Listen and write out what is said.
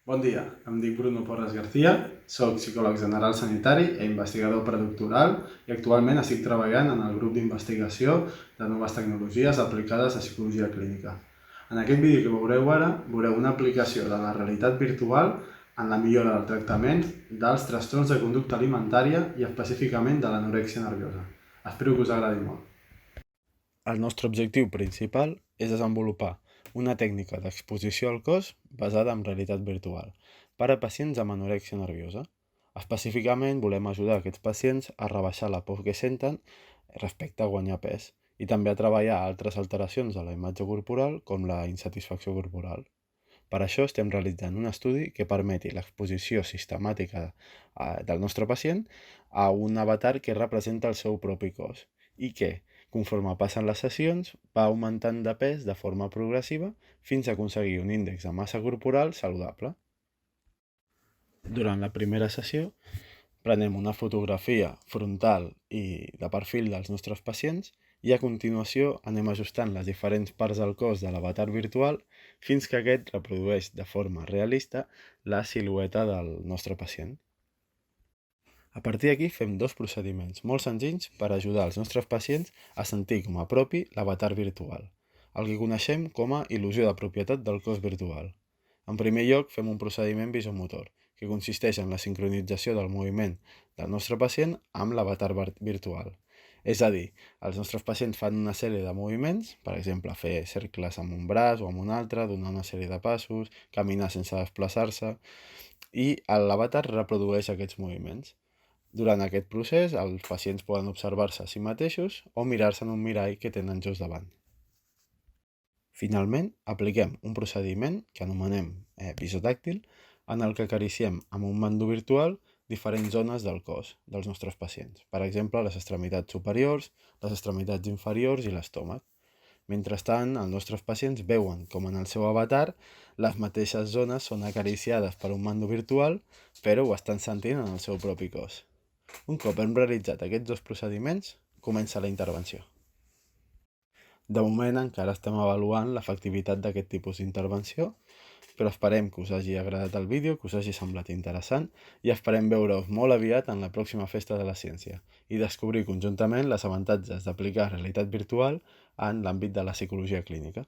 Bon dia, em dic Bruno Porras García, soc psicòleg general sanitari i investigador predoctoral i actualment estic treballant en el grup d'investigació de noves tecnologies aplicades a psicologia clínica. En aquest vídeo que veureu ara, veureu una aplicació de la realitat virtual en la millora del tractament dels trastorns de conducta alimentària i específicament de l'anorèxia nerviosa. Espero que us agradi molt. El nostre objectiu principal és desenvolupar una tècnica d'exposició al cos basada en realitat virtual per a pacients amb anorèxia nerviosa. Específicament volem ajudar aquests pacients a rebaixar la por que senten respecte a guanyar pes i també a treballar altres alteracions de la imatge corporal com la insatisfacció corporal. Per això estem realitzant un estudi que permeti l'exposició sistemàtica del nostre pacient a un avatar que representa el seu propi cos i que, conforme passen les sessions, va augmentant de pes de forma progressiva fins a aconseguir un índex de massa corporal saludable. Durant la primera sessió, prenem una fotografia frontal i de perfil dels nostres pacients i a continuació anem ajustant les diferents parts del cos de l'avatar virtual fins que aquest reprodueix de forma realista la silueta del nostre pacient. A partir d'aquí fem dos procediments molt senzills per ajudar els nostres pacients a sentir com a propi l'avatar virtual, el que coneixem com a il·lusió de propietat del cos virtual. En primer lloc fem un procediment visomotor, que consisteix en la sincronització del moviment del nostre pacient amb l'avatar virtual. És a dir, els nostres pacients fan una sèrie de moviments, per exemple, fer cercles amb un braç o amb un altre, donar una sèrie de passos, caminar sense desplaçar-se, i l'avatar reprodueix aquests moviments. Durant aquest procés, els pacients poden observar-se a si mateixos o mirar-se en un mirall que tenen just davant. Finalment, apliquem un procediment que anomenem visotàctil, en el que acariciem amb un mando virtual diferents zones del cos dels nostres pacients. Per exemple, les extremitats superiors, les extremitats inferiors i l'estómac. Mentrestant, els nostres pacients veuen com en el seu avatar les mateixes zones són acariciades per un mando virtual, però ho estan sentint en el seu propi cos. Un cop hem realitzat aquests dos procediments, comença la intervenció. De moment encara estem avaluant l'efectivitat d'aquest tipus d'intervenció, però esperem que us hagi agradat el vídeo, que us hagi semblat interessant i esperem veure-us molt aviat en la pròxima Festa de la Ciència i descobrir conjuntament els avantatges d'aplicar realitat virtual en l'àmbit de la psicologia clínica.